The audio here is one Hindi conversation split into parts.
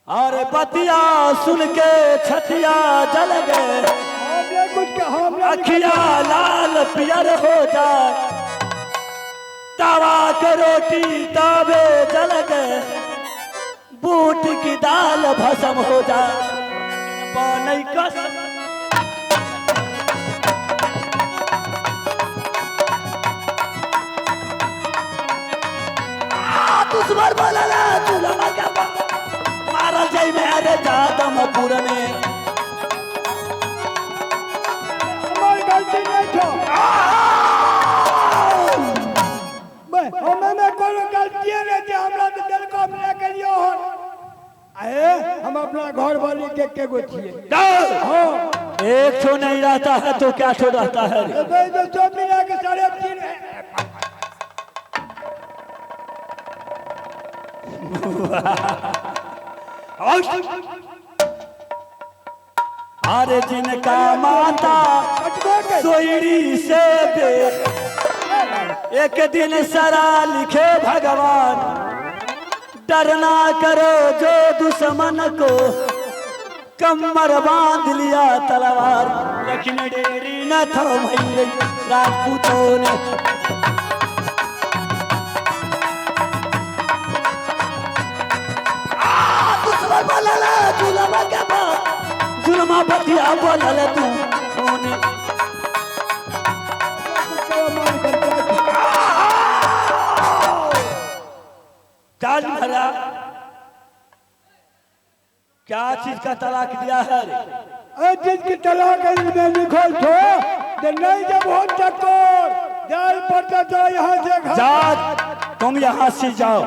अरे बतिया सुन के छतिया जल गए, अखिया लाल पियर हो जाए, तवा के रोटी तावे जल गए, बूट की दाल भस्म हो जाए। पानी कस दुश्मन बोला ना चूल्हा क्या मारा जाए मेरे जादम पुरने हमारी गलती नहीं थी। हमें कोई गलती नहीं थी, हमरा तो दिल को अपने के लिए हो आए हम अपना घर वाली के गोछिए। हाँ एक छो नहीं रहता है तो क्या छो रहता है? तो 100 मिला के 3.5 है। अरे जिनका माता सोईड़ी से दे, एक दिन सरा लिखे भगवान, डरना करो जो दुश्मन को, कमर बांध लिया तलवार, लेकिन डेरी न थमी राजपूतों ने। जुलमा बतिया बोलल तू जाज भरा क्या चीज का तलाक दिया है? चीज की तलाक में लिखो छो नहीं जब हो चकोर जाल पड़ता तो यहाँ से जा तुम यहाँ से जाओ।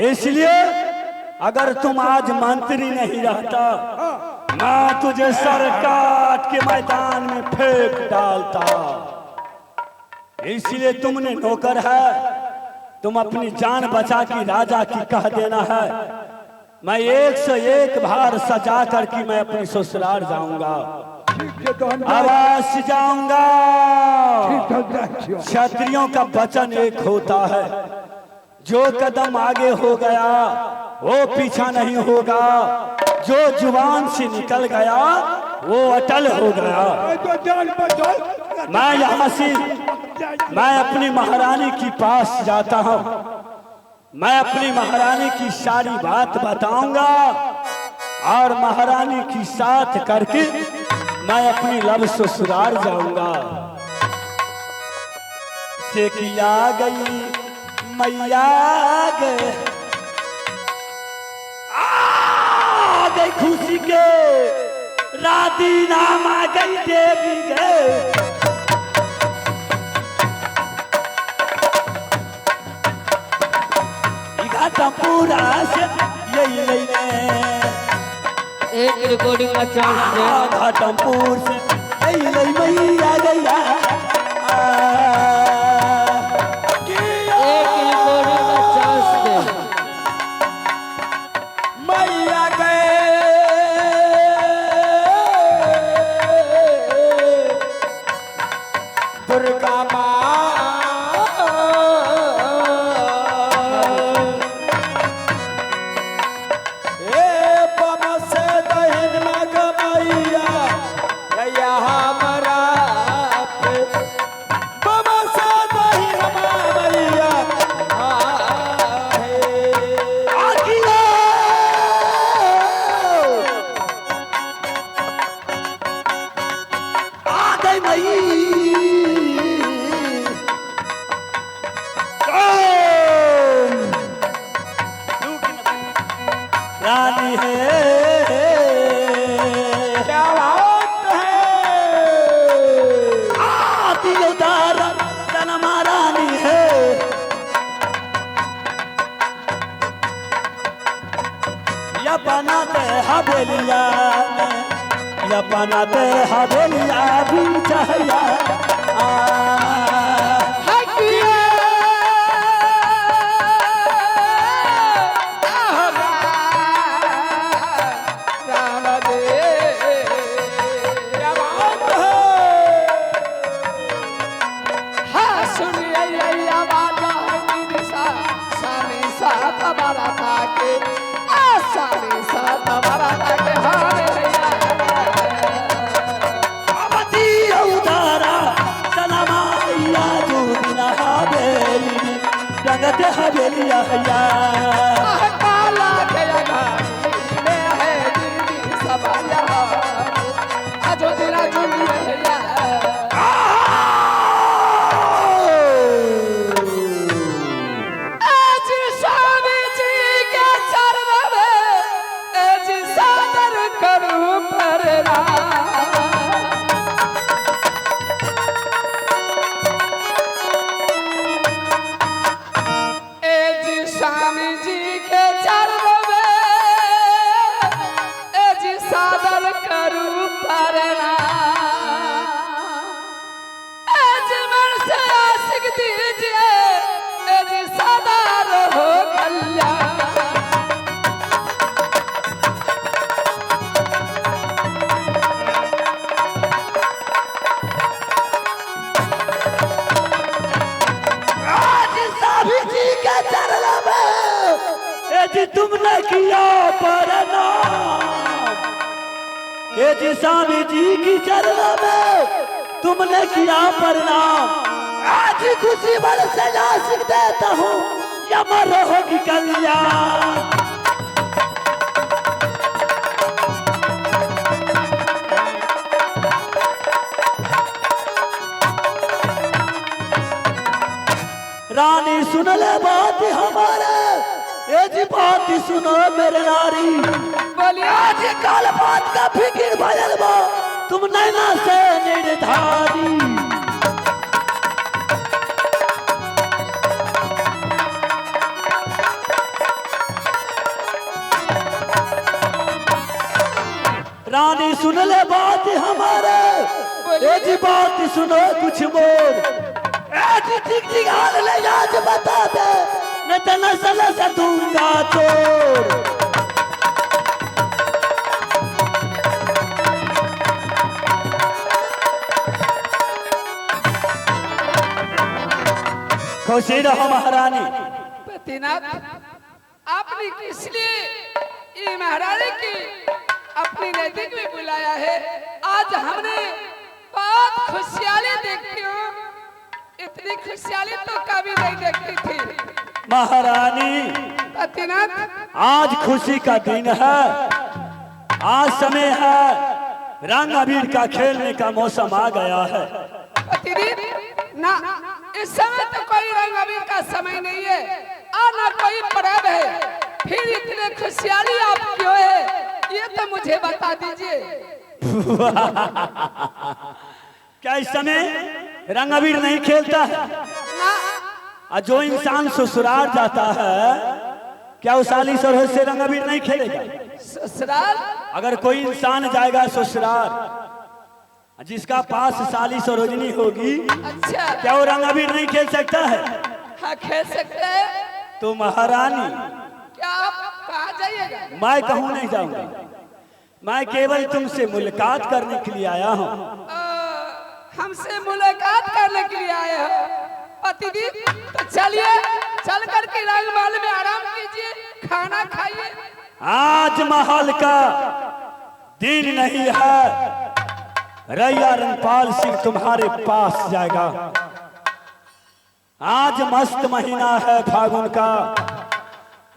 इसलिए अगर तुम आज मंत्री नहीं रहता, मैं तुझे सर काट के मैदान में फेंक डालता। इसलिए तुमने नौकर है, तुम अपनी जान बचा की राजा की कह देना है। मैं 101 बार सजा करके मैं अपनी ससुराल जाऊंगा, अवश्य जाऊंगा। क्षत्रियों का वचन एक होता है, जो कदम आगे हो गया वो पीछा नहीं होगा, जो जुबान से निकल गया वो अटल हो गया। मैं यहाँ से मैं अपनी महारानी के पास जाता हूँ, मैं अपनी महारानी की सारी बात बताऊंगा और महारानी की साथ करके मैं अपनी लब ससुराल जाऊंगा। से किया गई मैया गए गई खुशी के राती नाम आ गई देवी गए। पूरा से यही लेने एक रिकॉर्डिंग का चांस है। घाटमपुर से यही ले मैया गया, एक रिकॉर्डिंग का चांस दे। मैया गए दुर्गा माँ रानी है, क्या बात है, आती उदार सनमा रानी है। या बनाते हवेलिया या बनाते हवेलिया भी चाहिए साथ हमारा ताके सारे साथ हमारा ताके हरे अवती उदारा सलामाया जो दिन हवेली जगत हवेली आया काला के घाटी में है दिल्ली सबाया अजो तेरा जुली है तुमने किया प्रणाम ये जी स्वामी जी की चरण में तुमने किया प्रणाम आज खुशी बल से नासिक देता हूँ यमर होगी कल्याण रानी सुन ले बात हमारे ये जी बात सुनो मेरे नारी बोलिए आज काल बात का फिक्र भयल बा तुम नैना से निर्धारी रानी सुन ले बात हमारे ये जी बात सुनो कुछ मोर ठीक ठीक हाल ले आज बता दे न तो नस्ल से दूंगा तोड़ खुशी रहो महारानी पतिनाथ आपने किस लिए ये महारानी की अपनी नजदीक में बुलाया है आज हमने बहुत खुशहाली देखती हूँ इतनी खुशहाली तो कभी नहीं देखती थी महारानी पतिनाथ आज खुशी का दिन है आज समय है रंग अबीर का खेलने का मौसम आ गया है पतिनाथ ना इस समय तो कोई रंग अबीर का समय नहीं है और ना कोई पर्व है फिर इतने खुशहाली आप क्यों है ये तो मुझे बता दीजिए क्या इस समय रंग अबीर नहीं खेलता है ना जो इंसान ससुराल जाता है क्या उस साली सरहद से रंग अबीर नहीं खेलेगा ससुराल अगर कोई इंसान जाएगा ससुराल जिसका पास साली सरोजनी होगी अच्छा क्या वो रंग अबीर नहीं खेल सकता है हाँ खेल सकते हैं तो महारानी क्या आप कहाँ जाइएगा मैं कहूँ नहीं जाऊंगा मैं केवल तुमसे मुलाकात करने के लिए आया हूँ हमसे मुलाकात करने के लिए आए हो पतिदेव तो चलिए चल करके रंगमहल में आराम कीजिए खाना खाइए आज महल का दिन नहीं है रैया रंगपाल सिंह तुम्हारे पास जाएगा आज मस्त महीना है फागुन का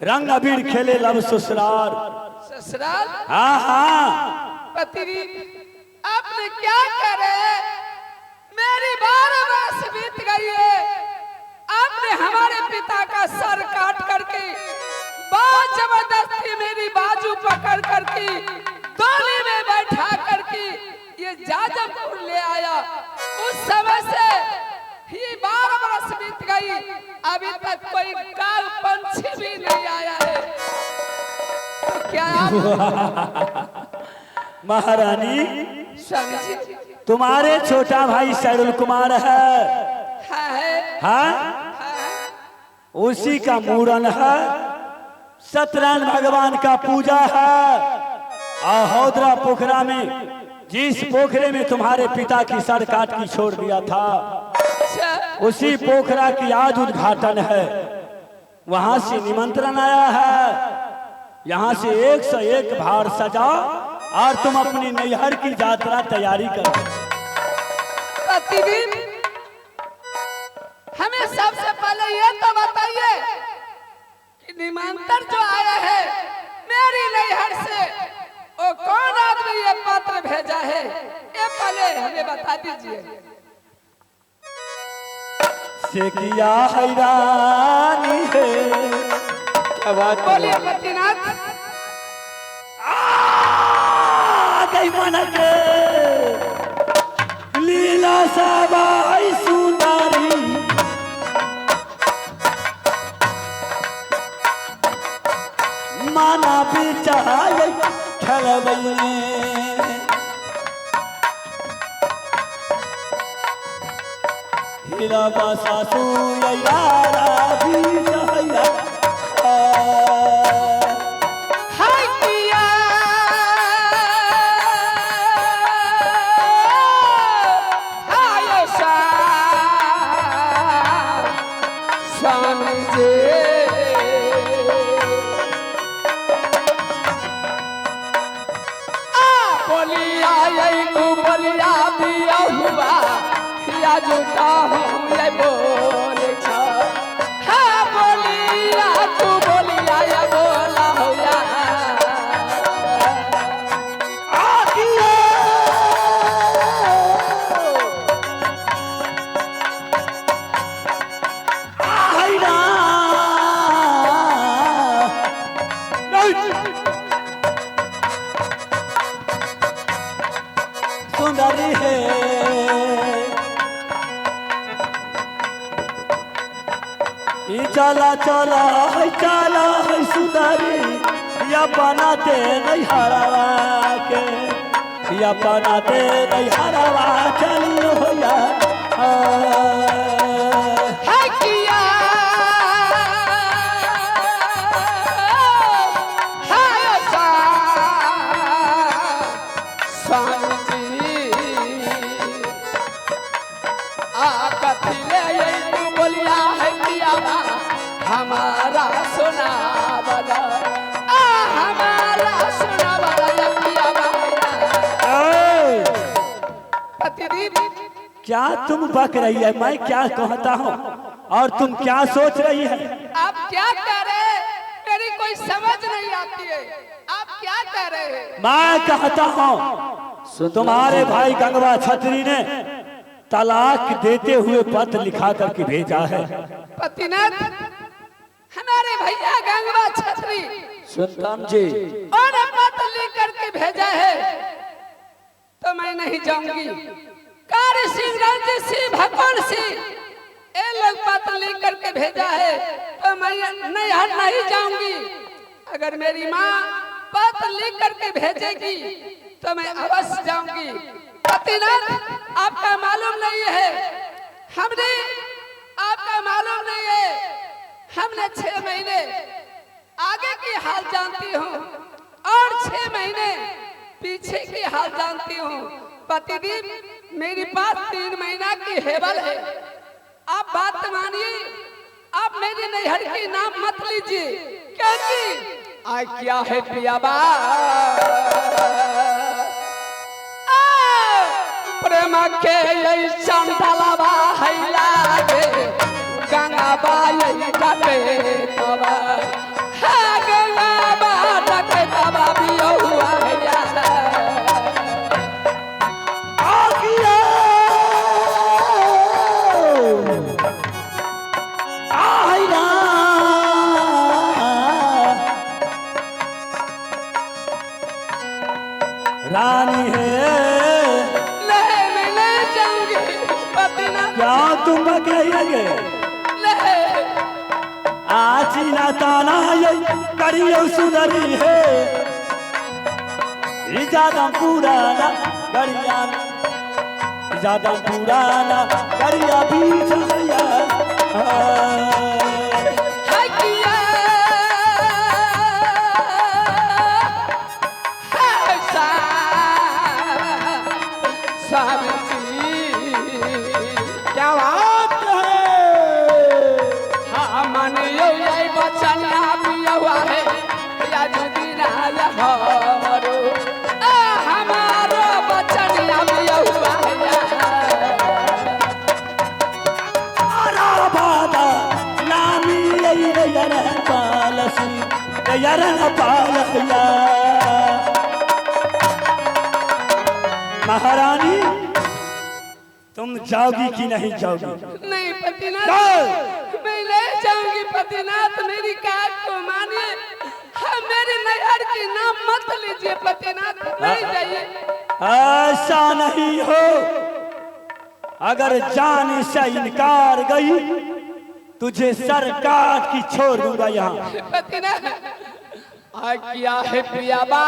रंग अबीर खेले लब ससुराल ससुराल हाँ हाँ पतिदेव आपने क्या करे मेरी 12 वर्ष बीत गई है आपने हमारे पिता का सर काट करके बहुत जबरदस्ती मेरी बाजू पकड़ करके डोली में बैठा करके ये जाजमपुर ले आया उस समय से ही 12 वर्ष बीत गई अभी तक कोई काल पंछी भी नहीं आया है तो क्या आप महारानी स्वामी जी तुम्हारे छोटा भाई सैरुल कुमार है हाँ उसी का मूरन है सत्यनारायण भगवान का पूजा है अहोदरा पोखरा में जिस पोखरे में तुम्हारे पिता की सर काट की छोड़ दिया था उसी पोखरा की आज उद्घाटन है वहां से निमंत्रण आया है। यहाँ से 101 भार सजा और तुम अपनी नैहर की यात्रा तैयारी करो। प्रतिदिन हमें सबसे पहले ये तो बताइए कि निमंत्रण जो आया है मेरी नैहर से, वो कौन आदमी ये पत्र भेजा है, ये पहले हमें बता दीजिए। से किया हैरानी है। क्या बात बोलिए पतिनाथ। गई मन के लीला सबाई सुंदरी, माना बिचार खेलबैने हीरा बासा सुयारा भी जहया हाय किया हाय स्वामी जी, बोलिया यही तू बोलिया दिया हुआ या जुटा हूँ ये बोले छा। हाँ बोलिया तू बोलिया या बोला हो या सुंदरी है। ये चला चला है सुंदरी, या बनाते नहीं हरावा के, या बनाते नहीं हरावा चलियो हो या हाय किया हाय स्वामी जी, कथिले यही तू बोलिया है किया हमारा सोना वाला, हमारा सोना वाला किया प्रतिदिन। क्या तुम बक रही है, मैं क्या कहता हूँ और तुम क्या सोच रही है? आप क्या कह रहे हैं, मेरी कोई समझ नहीं आती है, आप क्या कह रहे हैं? मैं कहता हूँ तुम्हारे भाई गंगवा छतरी ने तलाक देते हुए पत्र लिखा करके भेजा है। पतिनाथ, हमारे भैया गंगवा छतरी सुल्तान जी और पत्र लिख करके भेजा है, तो मैं नहीं जाऊंगी। कार्य सिंह रंजीत सिंह भगवान सिंह ये लोग पत्र लिख करके भेजा है, तो मैं नहीं जाऊंगी। अगर मेरी माँ पत्र लिख करके भेजेगी तो मैं अवश्य जाऊंगी। पतिनाथ, आपका मालूम नहीं है, हमने आपका मालूम नहीं है, हमने 6 महीने आगे की हाल जानती हूँ और 6 महीने पीछे की हाल जानती हूँ। प्रतिदिन मेरे पास 3 महीना की हेबल है। आप बात मानिए, आप मेरी नैहर की नाम मत लीजिए, क्योंकि आज क्या है पियाबा प्रेम के यही चंदलवा है लागे गंगाबा यही डके तबा, हाँ गंगाबा डके तबा भी हुआ है यार। रानी है मैं नहीं जाऊंगी पतिनाथ। क्या तुम बक रही है? आची ना ताना ये करियो सुधरी है, ज्यादा पुराना गरिया, ज्यादा पुराना गरिया बीच भैया क्या बात है? हाँ मानियो यही यार न पालया। महारानी तुम जाओगी कि नहीं जाओगी? नहीं पतिनाथ, जाओ। मैं ले जाऊंगी पतिनाथ, मेरी बात को मानिए। हाँ, मेरे नैहर की नाम मत लीजिए पतिनाथ, नहीं जाइए। ऐसा नहीं हो, अगर जाने से इनकार गई तुझे सर काट की छोड़ दूंगा यहाँ। पतिनाथ आ क्या है प्रियाबा,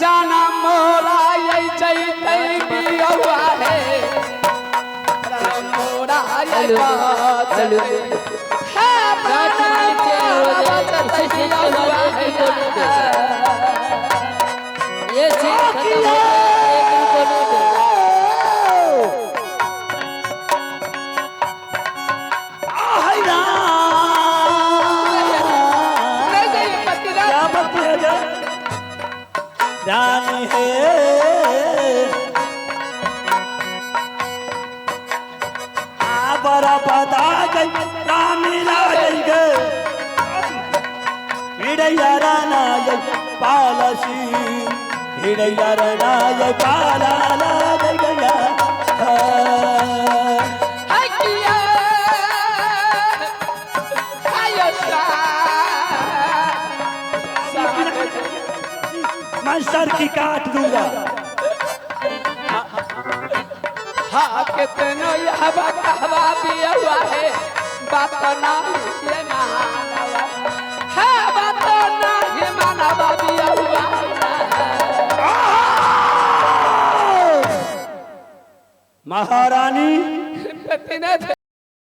जाना मोरा ये जैते बिया है, मोरा ये बात हेलो है, रात में चेहरे इसे से आवाज एक रिकॉर्डिंग दे। ये सीन खत्म हो गया, एक रिकॉर्डिंग दे। नहीं जाइए पतिनाथ। क्या बात है रानी है, बड़ा पता गई रानी ला गई हिड़ैया राना पालसी, हिड़ैया राना पाला ला गया। किया आयो मैं सर की काट दूंगा। हाँ कितनो यह कहवा भी हुआ है, बात ना ये मानवा है, बात ना ये मानवा भी हुआ महारानी पतिनाथ।